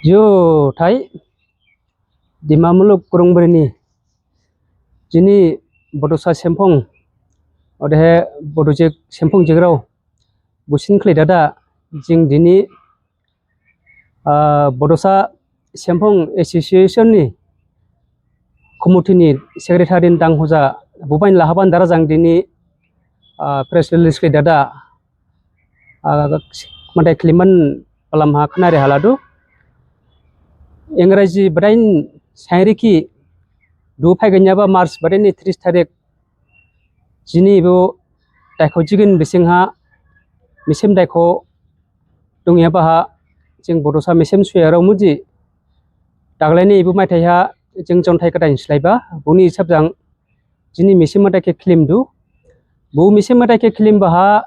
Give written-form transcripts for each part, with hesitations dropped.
Jo Thai di Mamuluk Kurung Berni Jini Bodosa Sempong Ode Bodojek Sempong Jegrau Busin Klidada Jing Dini Bodosa Sempong Association ni Komutini Secretary Tang Hoza Bupain Lahaban Darazang Dini Press Release Klidada Madai Kliman Palam Haknare Haladu Engraji Brain Sairiki Do Paganyaba Mars Badeni 3 Tarek Jini Bo Dako Jigin Bisingha Misim Dako Dungiabaha Jing Bodosa Misim Suera Muji Dagleni Ibu Mataya Jing John Taikadan Slaiba Buni Sabjang Jini Misimatake Klim do Bu Misimatake Klim Baha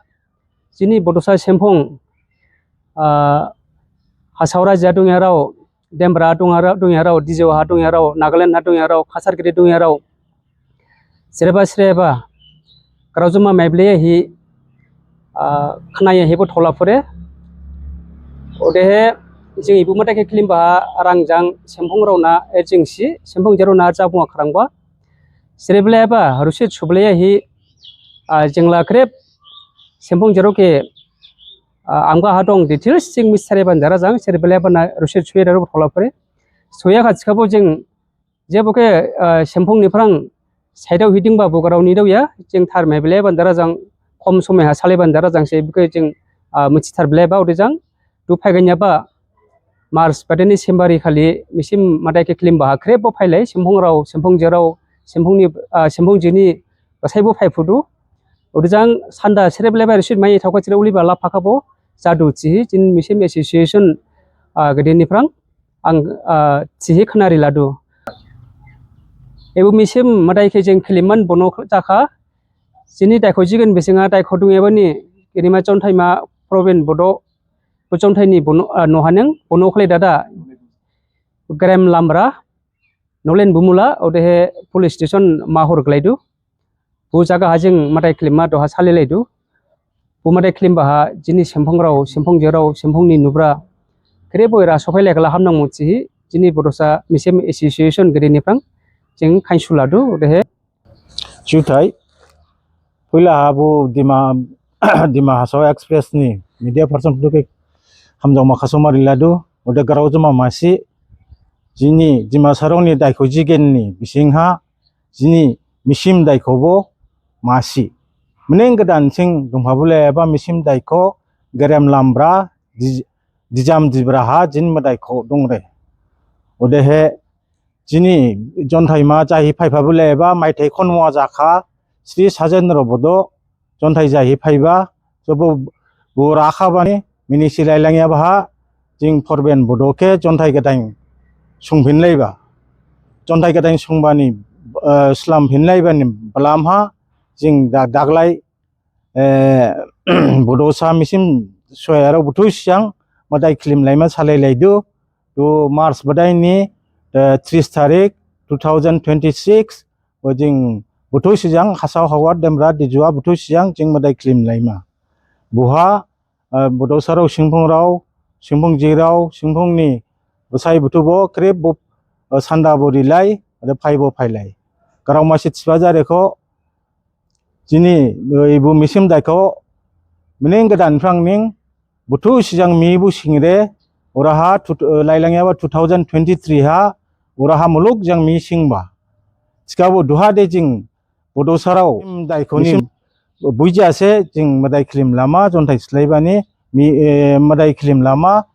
Jini Bodosa Sempong Hasaura Jadung Yarao Dembra Dung Yarao, Dijo Hatung Yarao, Nagaland Hatung Yarao, Kasar Dung Yarao Sreba Karazuma Mable he Kanaya Hebo Tolafore Ode Jing Ibumatake Klimba Arangjang Sempong Rona Ejingsi Sempong Jarona Jabua Krangba Srebleba Rushit Chublea he Jingla Krep Sempong Jaroke Anga Hadong details sing Mr. Bandarazang, Cerebelabana, Russian Sweater of Holopre. Soya had Scabojing Jaboke, Sempong Niprang, Sado hitting Babogara Nidoya, Jing Tar Mabele Bandarazang, Comsome has Saliban Darazang, Sabuking Mutstar Bleba Udizang, Do Paganyaba, Mars, Pateni Simbari Kali, Missim Madake Klimba, Crepo Pile, Sempong Sempong Jero, Sempong Jini, Sabo Paipudu, Udizang, Sanda, Cerebelaba, should my Tokachuli Bala Pakabo. Sadu Chihi in Mission Association Gadeni Prang ang Chihi Kanari Ladu. Ebu Misim Madai Kajing Kiliman Bono Taka Sini Daikojigan Bisinga Daikodung Evani Irima Chontaima Provin Bodo Puchontaini Bono Nohanang Bono Dada Gram Lambra Nolen Bumula Ode Police Station Mahur Gladu Pujaga Hajing Madai Klima do Hasaliledu Bumade Klimbaha, Jini Sempong Rao, Sempong Jero, Sempong ni Nubra. Kreboira Sofele Lahamna Mutsi, Jini Bodosa, Misim Association Grenipang, Jing Kansuladu, the head. Chutai Pula Habu Dima Haso Express ni, media person to take Hamdoma Kasoma Ladu, or the Garazuma Masi, Jini, Dima Saroni Daikojigen ni, Bisingha, Jini, Mishim Daikobo, Masi. Menenggadan sing dumhabule ba misim daiko gerem lambra dijam dibraha jin madaiko dongre odehe jini jonthai jahi phaibule ba maithai khonwa jakha sri sajendra bodo jonthai jahi phaiba jobo bo rakha bani mini silailangya ba jing forben bodoke jonthai gadang sungphin leiba jonthai gadang sungbani slam phin leibani balamha Jing daglai Bodosa Misim Soyara Butushang Madai Klim Lima Sale Laidu to Mars Badaini the 3 Tarik 2026 Wajing Butushang Hasau Hawad Demra Dijua Butushang Jing Madai Klim Lima Buha Bodosaro Singpong Rao Singpong Jirao Singpong ni Busai Butubo Kreb Sanda Borilai the Paibo Pailai Karamasit Swajareko Jini Ibu Misim Daiko Menenggadan Frangning Butu Sijang Mibu Singre Uraha Lailangyawa 2023 ha Uraha Muluk Jang Mi Singba Skabo Duha de Jing Bodosarao Daiko ni Buja se Jing Madai Klim Lama Jontai Slaibani Mi Madai Klim Lama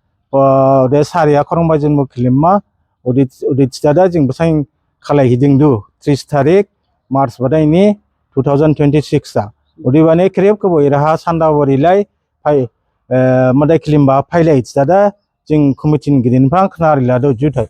de Saria Korongbajan Mo Klimma Udit Stada Jing Basang Khalai Hiding Du 3 Tarik Mars Badaini 2026 ta odibane krep ko iraha sanda borilai pai madai klimba phailai tada jing committee gidin phang khnar la do juthai